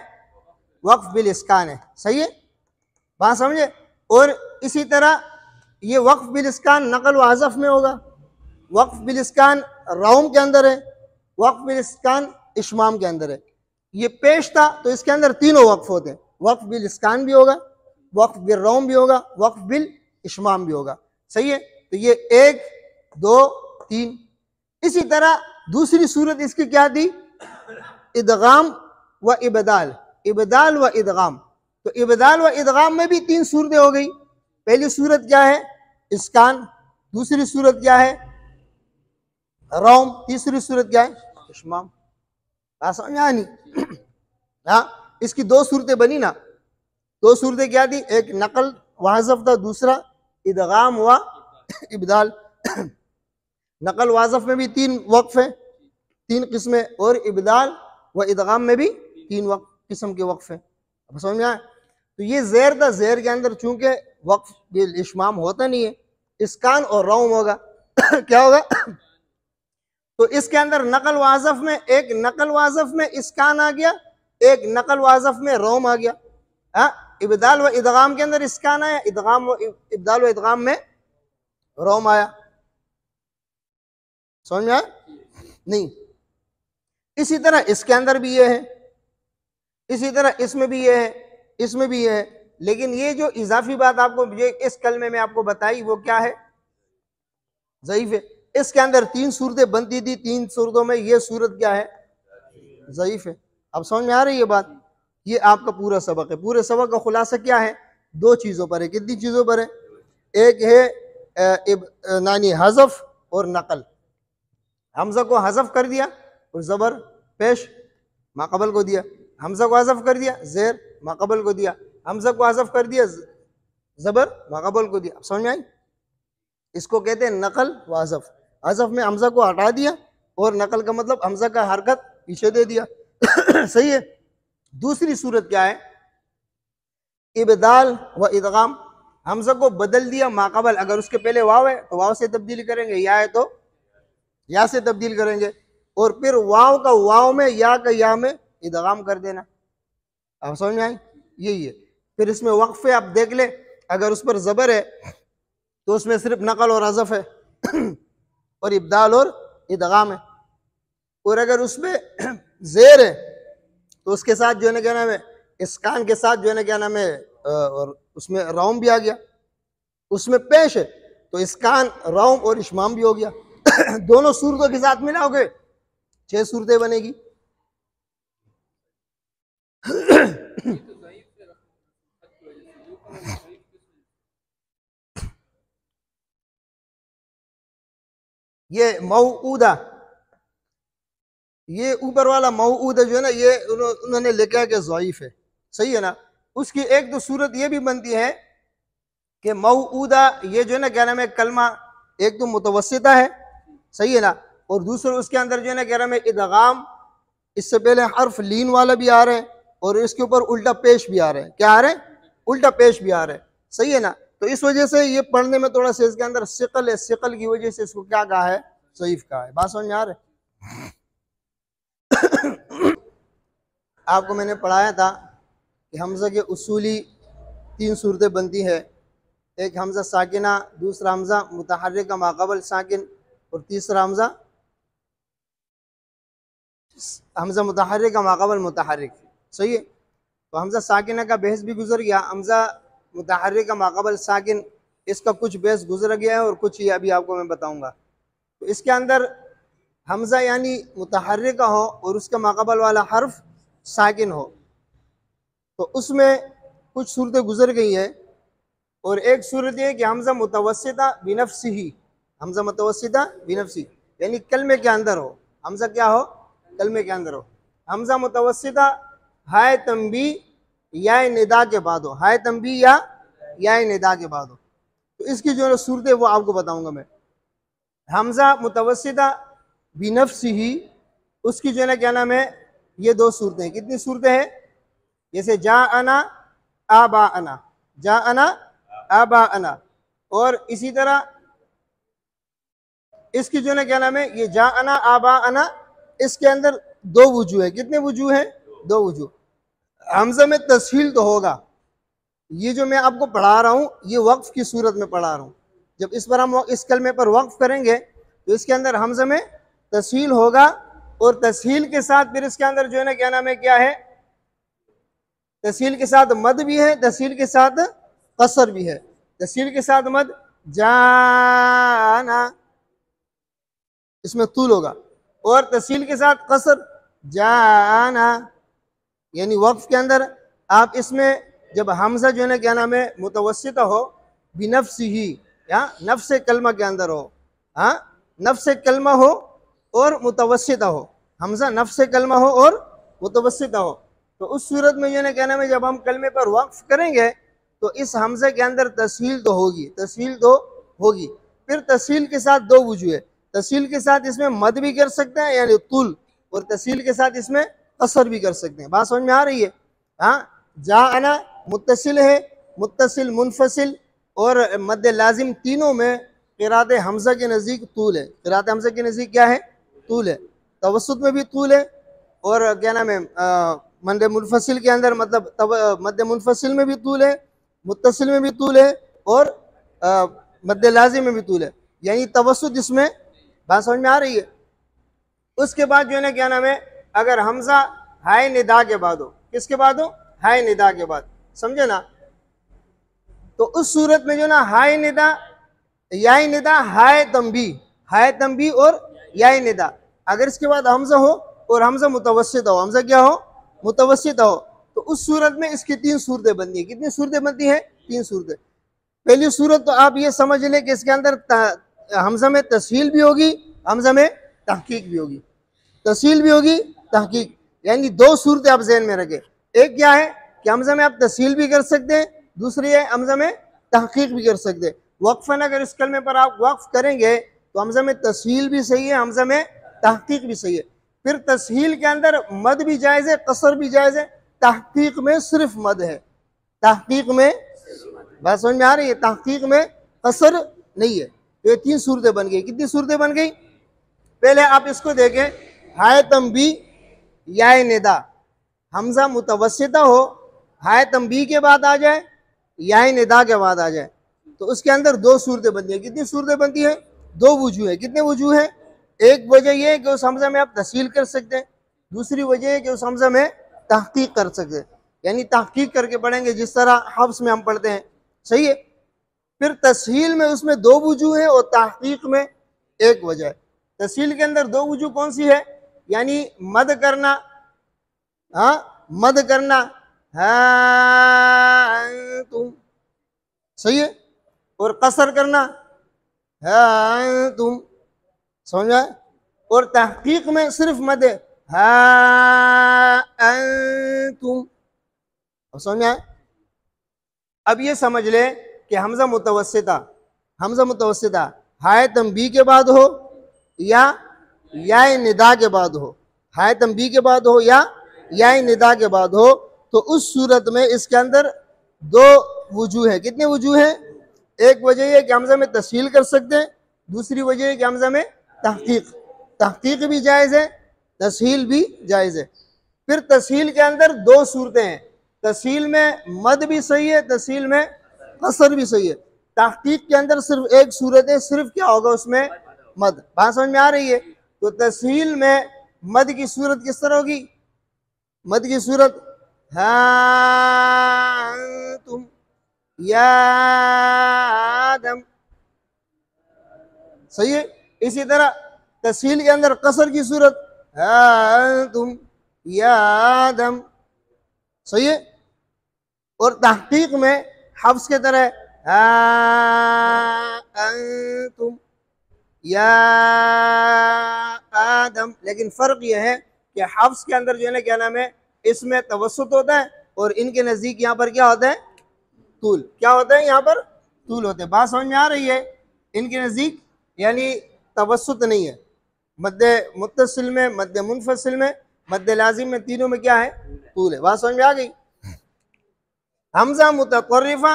वक्फ बिल इस्कान है। सही है, बात समझे। और इसी तरह ये वक्फ बिल इस्कान नकल व हज़फ में होगा, वक्फ बिल इस्कान रौम के अंदर है, वक्फ बिल इस्कान इश्माम के अंदर है। ये पेश था तो इसके अंदर तीनों वक्फ होते हैं, वक्फ बिल इस्कान भी होगा, वक्फ बिल रौम भी होगा, वक्फ बिल इश्माम भी होगा। सही है, तो ये 1 2 3। इसी तरह दूसरी सूरत इसकी क्या थी, इदगाम व इबदाल, इबदाल व इदगाम। तो इबदाल व इदगाम में भी 3 सूरतें हो गई। पहली सूरत क्या है, इस्कान। दूसरी सूरत क्या है, रौम। तीसरी सूरत क्या है, इश्माम। समझ में आनी। हाँ, इसकी 2 सूरतें बनी ना। 2 सूरतें क्या थी, एक नकल व हज़फ था, दूसरा इदगाम व इबदाल। नकल व हज़फ में भी 3 वक्फ है, 3 किस्में, और इबदाल व इदगाम में भी 3 किस्म के वक्फ है। अब समझ में आया। तो ये ज़ेर था, ज़ेर के अंदर चूंकि वक्फ बिल इश्माम होता नहीं है, इस्कान और रौम होगा। क्या होगा, तो इसके अंदर नकल व हज़फ में, एक नकल व हज़फ में इस्कान आ गया, एक नकल व हज़फ में रौम आ गया। हाँ, इबदाल व इदगाम के अंदर इस्कान आया, इदगाम व इबदाल व इदगाम में रौम आया। समझ में आया नहीं। इसी तरह इसके अंदर भी ये है, इसी तरह इसमें भी ये है, इसमें भी ये है। लेकिन ये जो इजाफी बात आपको ये इस कलमे में आपको बताई वो क्या है, ज़ईफ है। इसके अंदर 3 सूरतें बनती थी, 3 सूरतों में ये सूरत क्या है, ज़ईफ है। अब समझ में आ रही है बात। ये आपका पूरा सबक है। पूरे सबक का खुलासा क्या है, 2 चीज़ों पर है। कितनी चीज़ों पर है, एक है नानी हज़फ और नकल। हमजा को हज़फ कर दिया और ज़बर पेश माक़बल को दिया, हमजा को हज़फ कर दिया, ज़ेर माक़बल को दिया, हमजा को हज़फ कर दिया, ज़बर माक़बल को दिया। समझ में आई। इसको कहते हैं नकल व हज़फ। हज़फ में हमजा को हटा दिया और नकल का मतलब हमजा का हरकत पीछे दे दिया। सही है। दूसरी सूरत क्या है, इबदाल व इदगाम। हमजा को बदल दिया माक़बल, अगर उसके पहले वाव है तो वाव से तब्दील करेंगे, या है तो या से तब्दील करेंगे, और फिर वाव का वाव में, या का या में इदगाम कर देना। अब समझ में आई, यही है। फिर इसमें वक्फ है, आप देख ले, अगर उस पर ज़बर है तो उसमें सिर्फ नकल और हज़फ है और इब्दाल और इदगाम है। और अगर उसमें ज़ेर है तो उसके साथ जो है ना क्या नाम है, इस्कान के साथ जो है ना क्या नाम है, और उसमें रौम भी आ गया। उसमें पेश है तो इस्कान, रौम और इश्माम भी हो गया। दोनों सूरतों के साथ मिलाओगे 6 सूरतें बनेगी। ये मऊदा, ये ऊपर वाला मऊदा जो है ना, ये उन्होंने लिखा है कि ज़ईफ है। सही है ना। उसकी एक तो सूरत ये भी बनती है कि मऊदा, ये जो है ना क्या नाम है, कलमा एक तो मुतवस्सिता है, सही है ना, और दूसरा उसके अंदर जो है ना क्या नाम है, इदगाम। इससे पहले हर्फ लीन वाला भी आ रहा है और इसके ऊपर उल्टा पेश भी आ रहा है। क्या आ रहा है, उल्टा पेश भी आ रहा है। सही है ना। तो इस वजह से ये पढ़ने में थोड़ा सा इसके अंदर सिकल है, सिकल की वजह से इसको क्या कहा है, ज़ईफ कहा है। बात समझ में आ रहा है। आपको मैंने पढ़ाया था कि हमज़ा के उसूली 3 सूरतें बनती है, एक हमजा साकिना, दूसरा हमजा मुतहर्रिक मा क़बल साकिन, और तीसरा हमजा मुतहर्रिक मा क़बल मुतहर्रिक। सही है। तो हमजा साकिना का बहस भी गुजर गया। हमजा मुतहर्रिक मा क़बल साकिन, इसका कुछ बहस गुजर गया है और कुछ ये अभी आपको मैं बताऊंगा। तो इसके अंदर हमजा यानी मुतहर्रिक हो और उसका मा क़बल वाला हर्फ साकिन हो, तो उसमें कुछ सूरतें गुजर गई है। और एक सूरत ये कि हमजा मुतवस्सिता बिनफ्सिही, हमजा मुतवस्सिता बिनफ्सी यानी कलमे के अंदर हो। हमजा क्या हो? कलमे के अंदर हो। हमजा मुतवस्सिता हाय तंबी या निदा के बाद हो, हाय तंबी या निदा के बाद हो। तो इसकी जो सूरतें वो आपको बताऊंगा मैं। हमजा मुतवस्सिता बिनफ्सिही, उसकी जो है ना क्या नाम है, ये दो सूरतें। कितनी सूरतें हैं? जैसे जा अना आबा अना, जा अना आबा अना। और इसी तरह इसकी जो है ना क्या नाम है, ये जा अना आबा अना, इसके अंदर दो वजू है। कितने वजू हैं? दो वजू। हमजा में तस्हील तो होगा। ये जो मैं आपको पढ़ा रहा हूँ ये वक्फ की सूरत में पढ़ा रहा हूँ। जब इस पर हम इस कलमे पर वक्फ करेंगे तो इसके अंदर हमजा में तस्हील होगा, और तस्हील के साथ फिर इसके अंदर जो है ना क्या नाम है, क्या है, तस्हील के साथ मद भी है, तस्हील के साथ कसर भी है। तस्हील के साथ मद जाना, इसमें तूल होगा, और तस्हील के साथ कसर जाना। यानी वक्फ के अंदर आप इसमें जब हमजा जो है ना क्या नाम है मुतवस्सिता हो बिनफ्सिही, या नफ्स कलमा के अंदर हो, हाँ नफ्स कलमा हो और मुतवस्सिता हो, हमजा नफ्स कलमा हो और मुतवस्सिता हो, तो उस सूरत में जो है ना क्या नाम है, जब हम कलमे पर वक्फ करेंगे तो इस हमजे के अंदर तस्हील तो होगी, तस्हील तो होगी। फिर तस्हील के साथ दो वजू है। तस्हील के साथ इसमें मद भी कर सकते हैं यानी तुल, और तस्हील के साथ इसमें कसर भी कर सकते हैं। बात समझ में आ रही है? हाँ, जा अना मुत्तसिल है, मुत्तसिल मुनफसिल और मद लाजिम, तीनों में क़िरात हमजा के नज़दीक तूल है। क़िरात हमजा के नज़दीक क्या है? तूल है। तवस्सुत में भी तूल है, और क्या नाम है मद मुनफसिल के अंदर मतलब मद मुनफसिल में भी तूल है, मुत्तसिल में भी तूल है, और मद लाजिम में भी तूल है, यानी तवस्सुत इसमें। बात समझ में आ रही है? उसके बाद जो है ना क्या नाम है, अगर हमजा हाय निदा के बाद हो, किसके बाद हो? हाय निदा के बाद, समझे ना? तो उस सूरत में जो ना हाय निदा याय निदा हाय तंबी और याय निदा, अगर इसके बाद हमजा हो और हमजा मुतवस्सित हो, हमजा क्या हो? मुतवस्सित हो, तो उस सूरत में इसकी तीन सूरतें बनती है। कितनी सूरतें बनती हैं? तीन सूरतें। पहली सूरत तो आप ये समझ लें कि इसके अंदर हमजा में तस्हील भी होगी, हमजा में तहकीक भी होगी, तस्हील भी होगी, तहकीक, यानी दो सूरतें आप ज़हन में रखें। एक क्या है कि हमजा में आप तस्हील भी कर सकते हैं, दूसरी है हमजा में तहकीक भी कर सकते हैं। वक्फन अगर इस कलमे पर आप वक्फ करेंगे तो हमजा में तस्हील भी सही है, हमजा में तहकीक भी सही है। फिर तस्हील के अंदर मद भी जायज़ है, कसर भी जायज़ है, तहकीक में सिर्फ मद है, तहकीक में। बात समझ में आ रही है? तहकीक में कसर नहीं है। तो ये तीन सूरतें बन गई। कितनी सूरतें बन गई? पहले आप इसको देखें, हाय तंबी याय निदा, हमजा मुतवस्सिता हो, हाय तंबी के बाद आ जाए, याय निदा के बाद आ जाए, तो उसके अंदर दो सूरतें बनती है। कितनी सूरतें बनती है? दो वजू है। कितने वजू हैं? एक वजह यह है कि उस हमजा में आप तस्हील कर सकते हैं, दूसरी वजह है कि उस हमजा में तहकीक कर सकते हैं, यानी तहकीक करके पढ़ेंगे जिस तरह हफ्स में हम पढ़ते हैं। सही है। फिर तस्हील में उसमें दो वजू है और तहकीक में एक वजह है। तस्हील के अंदर दो वजू कौन सी है? यानी मद करना, हाँ मद करना, हाँ तुम, सही है, और कसर करना, हाँ तुम, समझ आए? और तहकीक में सिर्फ मद है, हाँ तुम। अब समझ आए? अब ये समझ ले कि हमजा मुतवस्सिता हाय तंबी के बाद हो या याय निदा के बाद हो, हाय तंबी के बाद हो या याय निदा के बाद हो, तो उस सूरत में इसके अंदर दो वजू है। कितने वजू हैं? एक वजह है कि हमजा में तस्हील कर सकते हैं, दूसरी वजह है कि हमजा में तहकीक भी जायज़ है, तस्हील भी जायज़ है। फिर तस्हील के अंदर दो सूरतें हैं, तस्हील में मद भी सही है, तस्हील में कसर भी सही है। तहकीक के अंदर सिर्फ एक सूरत है, सिर्फ क्या होगा उसमें? मद। बात समझ में आ रही है? तो तस्हील में मद की सूरत किस तरह होगी? मद की सूरत हाँ तुम या आदम, सही है। इसी तरह तस्हील के अंदर कसर की सूरत हाँ तुम या आदम, सही है। और तहकीक में हफ्स के तरह तुम या आदम, लेकिन फर्क यह है कि हफ्स के अंदर जो है ना क्या नाम है, इसमें तवस्सुत होता है और इनके नजदीक यहाँ पर क्या होता है? तूल। क्या होता है यहाँ पर? तूल होते हैं। बात समझ में आ रही है? इनके नजदीक यानी तवस्सुत नहीं है। मद्दे मुत्तसिल में, मद्दे मुनफसिल में, मद्दे लाजिम में, तीनों में क्या है? तूल है। बात समझ में आ गई? हमजा मुतक़र्रिफा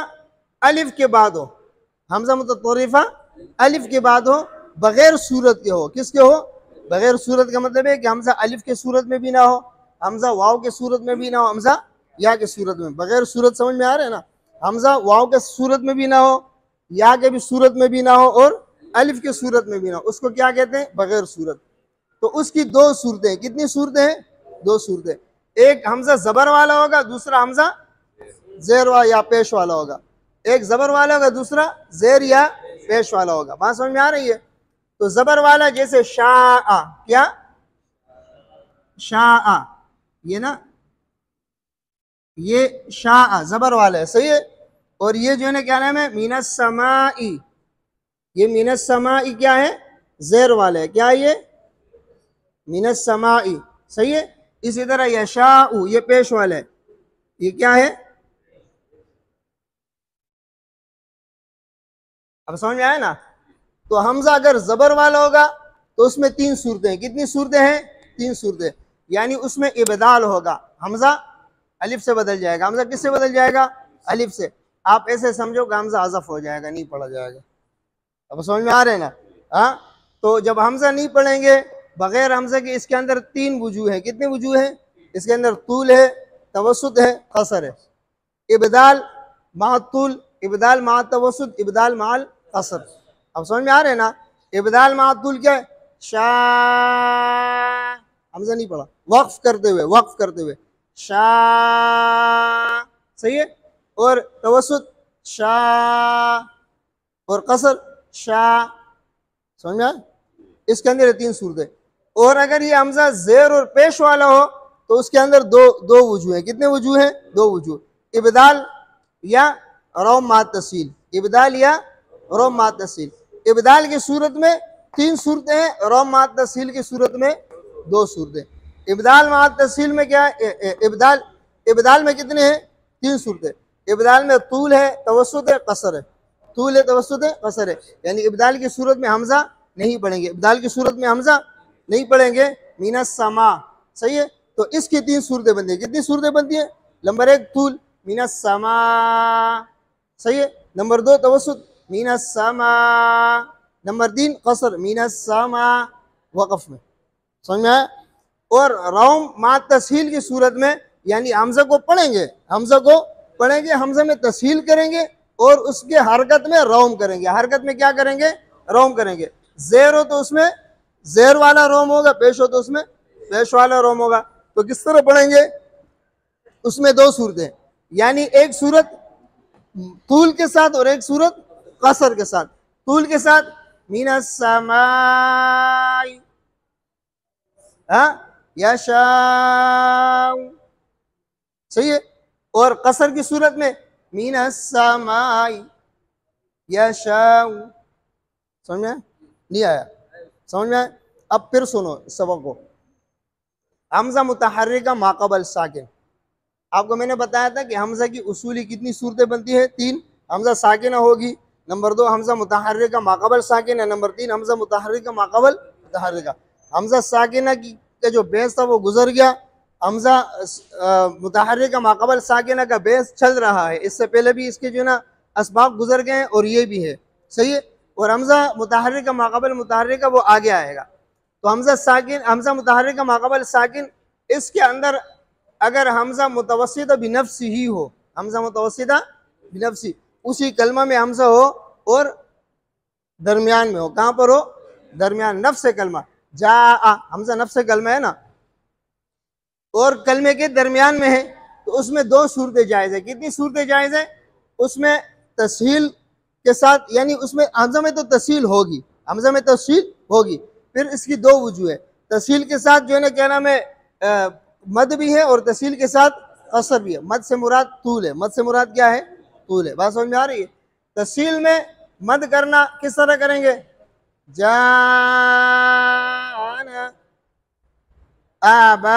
अलिफ के बाद हो, हमजा मुतक़र्रिफा अलिफ के बाद हो, बगैर सूरत के हो। किसके हो? बगैर सूरत का मतलब है कि हमजा अलिफ के सूरत में भी ना हो, हमजा वाव के सूरत में भी ना हो, हमजा या के सूरत में। बगैर सूरत समझ में आ रहा है ना? हमजा वाव के सूरत में भी ना हो, या के भी सूरत में भी ना हो, और अलिफ के सूरत में भी ना हो, उसको क्या कहते हैं? बगैर सूरत। तो उसकी दो सूरतें। कितनी सूरतें हैं? दो सूरतें। एक हमजा जबर वाला होगा, दूसरा हमजा जेर या पेश वाला होगा। एक जबर वाला होगा, दूसरा जेर या पेश वाला होगा। बात समझ में आ रही है? तो जबर वाला जैसे शाआ, क्या? शाआ, ये ना, ये शाआ जबर वाला है, सही है। और ये जो है ना क्या नाम है? मीनस समाई, ये मीनस समाई क्या है? जेर वाला है। क्या है ये? मीनस समाई, सही है। इसी तरह यशाउ, ये पेश वाला है, ये क्या है? अब समझ में आया ना? तो हमजा अगर जबर वाला होगा तो उसमें तीन सूरतें हैं। कितनी सूरतें हैं? तीन सूरतें। यानी उसमें इबदाल होगा, हमजा अलिफ से बदल जाएगा। हमजा किससे बदल जाएगा? अलिफ से। आप ऐसे समझो कि हमजा हज़फ हो जाएगा, नहीं पढ़ा जाएगा। अब समझ में आ रहे हैं ना? हाँ, तो जब हमजा नहीं पढ़ेंगे बगैर हमजा के, इसके अंदर तीन वजूह है। कितने वजूह हैं? इसके अंदर तूल है, तवस्सुत है, कसर है। इबदाल मा तूल, इबदाल मा तवस्सुत, इबदाल माल कसर। अब समझ में आ रहे हैं ना? इबदाल मा तूल क्या है? शा, हमजा नहीं पढ़ा, वक्फ करते हुए, वक्फ करते हुए शा, सही है। और तवस्सुत शा, और कसर शा। समझ में आया? इसके अंदर तीन सूरतें। और अगर ये हमजा जेर और पेश वाला हो तो उसके अंदर दो वजूह हैं। कितने वजूह हैं? दो वजूह। इबदाल या रौम मा तसील, इबदाल या रौम मा तसील। इबदाल की सूरत में तीन सूरतें हैं, रौम मा तसील की सूरत में दो सूरतें। इबदाल मा तसील में क्या है? इबदाल में कितने हैं? तीन सूरतें। इबदाल में तूल है, तवस्सुत है, कसर है। तूल है, तवस्सुत है, कसर है। यानी इबदाल की सूरत में हमजा नहीं पढ़ेंगे, इबदाल की सूरत में हमजा नहीं पढ़ेंगे। मीनस समा, सही है। तो इसकी तीन सूरतें बनती है। कितनी सूरतें बनती है? नंबर एक तूल, मीनस समा, सही है। नंबर दो तवस्सुत, मीनस समा। नंबर तीन कसर, मीनस समा, वक़फ़ में। समझ में आया? और रौम मा तस्हील की सूरत में यानी हमजा को पढ़ेंगे, हमजा को पढ़ेंगे, हमजा में तस्हील करेंगे और उसके हरकत में रौम करेंगे। हरकत में क्या करेंगे? रौम करेंगे। जेर हो तो उसमें जेर वाला रोम होगा, पेश हो तो उसमें पेश वाला रोम होगा। तो किस तरह पढ़ेंगे? उसमें दो सूरतें, यानी एक सूरत तूल के साथ और एक सूरत कसर के साथ। तूल के साथ मीनस समाई यशाउ, सही है। और कसर की सूरत में मीनस समाई यशाउ। समझ में नहीं आया? समझ में आया? अब फिर सुनो सबक को। हमजा मुतहर्रिका माक़बल साकिन। आपको मैंने बताया था कि हमजा की उसूली कितनी सूरतें बनती है? तीन। हमजा साकिना होगी, नंबर दो हमजा मुतहर्रिका माक़बल साकिन है, नंबर तीन हमजा मुतहर्रिका माक़बल मुतहर्रिका। हमजा साकिना की का जो बेस था वो गुजर गया, हमजा मुतहर्रिका माक़बल साकिना का बेस चल रहा है। इससे पहले भी इसके जो ना असबाब गुजर गए हैं और ये भी है, सही है। और हमजा मुतहर्रिका माक़बल मुतहर्रिका वो आगे आएगा। तो हमजा साकिन, हमजा मुतहर्रिका माक़बल साकिन, इसके अंदर अगर हमजा मुतवस्सिता बिनफ्सी ही हो, हमजा मुतवस्सिता बिनफ्सी, उसी कलमा में हमजा हो और दरमियान में हो। कहाँ पर हो? दरमियान। नफ्स कलमा जा हमजा नफ्स कलमा है ना, और कलमे के दरमियान में है, तो उसमें दो सूरतें जायज़ है। कितनी सूरतें जायज़ है? उसमें तस्हील के साथ, यानी उसमें हमजा में तो तस्हील होगी, हमजा में तस्हील होगी। फिर इसकी दो वजूह है, तस्हील के साथ जो है ना क्या नाम है मद भी है, और तस्हील के साथ कसर भी है। मद से मुराद तूल है, मद से मुराद क्या है? तूल है। बात समझ में आ रही है? तस्हील में मद करना किस तरह करेंगे? जाना आबाना,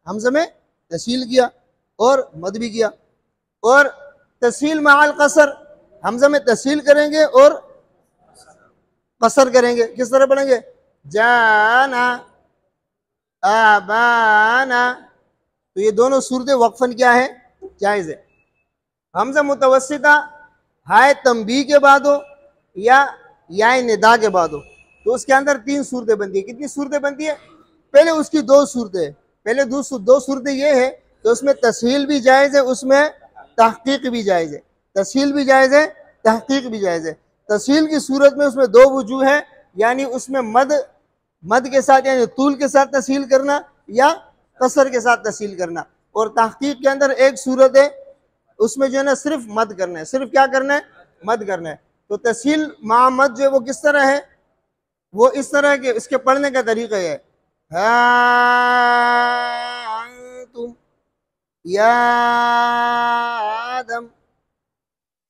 हमज़े में तस्हील किया और मद भी किया। और तस्हील माल कसर, हमज़े में तस्हील करेंगे और कसर करेंगे। किस तरह पढ़ेंगे? जाना आबाना। तो ये दोनों सूरतें वक्फन क्या है? जायज़ है। हमज़ा मुतवस्सिता हाय तंबीह के बाद हो या निदा के बाद हो, तो उसके अंदर तीन सूरतें बनती है। कितनी सूरतें बनती है? पहले उसकी दो सूरतें, पहले दो सूरतें ये है कि उसमें तस्हील भी जायज़ है, उसमें तहकीक भी जायज़ है। तस्हील भी जायज़ है, तहकीक भी जायज़ है। तस्हील की सूरत में उसमें दो वजूह है, यानी उसमें मद के साथ यानी तूल के साथ तस्हील करना या कसर के साथ तस्हील करना। और तहकीक के अंदर एक सूरत है, उसमें जो है ना सिर्फ मद करना है। सिर्फ क्या करना है? मद करना है। तो तस्हील मा मद जो है वो किस तरह है? वो इस तरह के इसके पढ़ने का तरीका है, तुम या आदम,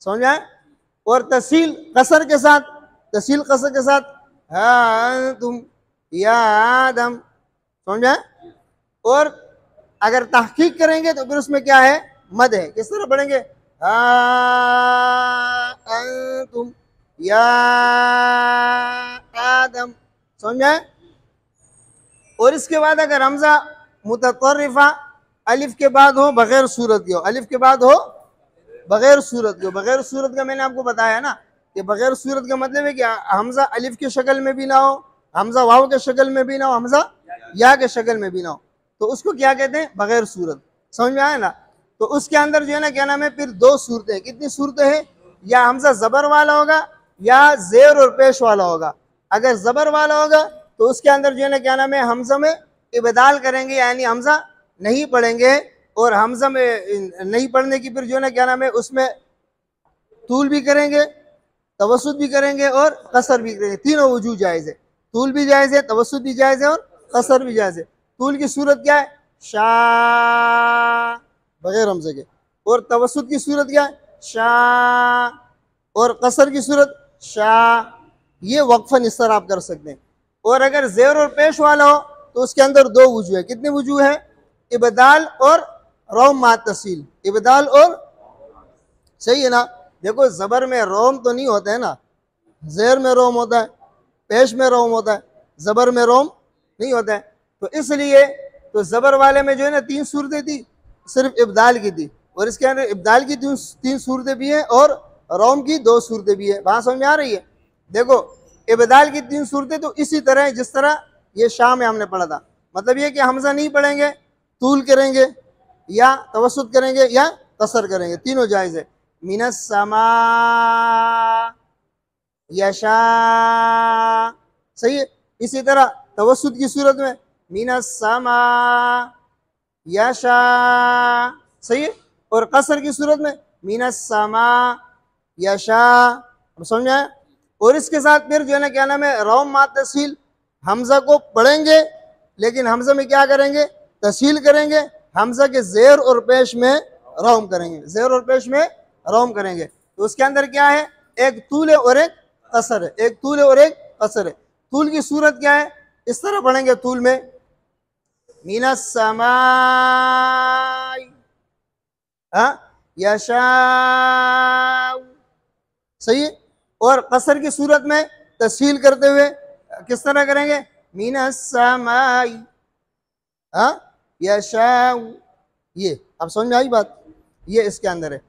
समझ आए? और तस्हील कसर के साथ, तस्हील कसर के साथ तुम या आदम, समझ आए? और अगर तहकीक करेंगे तो फिर उसमें क्या है? मद है। किस तरह पढ़ेंगे? तुम या आदम, समझ आए? और इसके बाद अगर हमजा मुततर्रिफा अलिफ के बाद हो बगैर सूरत के हो, अलिफ के बाद हो बगैर सूरत के हो। बगैर सूरत का मैंने आपको बताया ना कि बगैर सूरत का मतलब है कि हमजा अलिफ की शक्ल में भी ना हो, हमजा वाव के शक्ल में भी ना हो, हमजा या के शक्ल में भी ना हो, तो उसको क्या कहते हैं? बगैर सूरत। समझ में आया ना? तो उसके अंदर जो है ना क्या नाम है, फिर दो सूरतें। कितनी सूरतें हैं? या हमजा जबर वाला होगा या जेर और पेश वाला होगा। अगर जबर वाला होगा तो उसके अंदर जो है ना क्या नाम है, हमजा में इबदाल करेंगे, यानी हमजा नहीं पढ़ेंगे। और हमजा में नहीं पढ़ने की फिर जो है ना क्या नाम है, उसमें तूल भी करेंगे, तवस्सुत भी करेंगे और कसर भी करेंगे। तीनों वजूह जायज़ है। तूल भी जायज़ है, तवस्सुत भी जायज़ है और कसर भी जायज़ है। तूल की सूरत क्या है? शा बगैर हमजे के। और तवस्सुत की सूरत क्या है? शा। और कसर की सूरत शा। ये वक्फन इस तरह आप कर सकते हैं। और अगर जेर और पेश वाला हो तो उसके अंदर दो वजूह है। कितने वजूह है? इबदाल और रोम मा तस्हील। इबदाल और, सही है ना? देखो जबर में रोम तो नहीं होता है ना, जेर में रोम होता है, पेश में रोम होता है, जबर में रोम नहीं होता है। तो इसलिए तो जबर वाले में जो है ना तीन सूरतें थी, सिर्फ इब्दाल की थी, और इसके अंदर इब्दाल की तीन सूरतें भी हैं और रोम की दो सूरतें भी है। बात समझ में आ रही है? देखो इब्दाल की तीन सूरतें तो इसी तरह है जिस तरह ये शाम में हमने पढ़ा था। मतलब ये कि हमजा नहीं पढ़ेंगे, तूल करेंगे या तवस्सुत करेंगे या कसर करेंगे, तीनों जायज़ है। मिनस समा यशा, सही है। इसी तरह तवस्सुत की सूरत में मिनस समा यशा, सही है। और कसर की सूरत में मिनस समा यशा। समझ में आया? और इसके साथ फिर जो है ना क्या नाम है, रोम मा तस्हील, हमजा को पढ़ेंगे लेकिन हमजा में क्या करेंगे? तस्हील करेंगे। हमजा के जेर और पेश में रोम करेंगे, जेर और पेश में रोम करेंगे। तो उसके अंदर क्या है? एक तूल है और एक कसर है, एक तूल है और एक कसर है। तूल की सूरत क्या है? इस तरह पढ़ेंगे तूल में मिनस समाई यशा, सही है। और कसर की सूरत में तस्हील करते हुए किस तरह करेंगे? मिनस समाई यशा। ये अब समझ में आई बात? ये इसके अंदर है।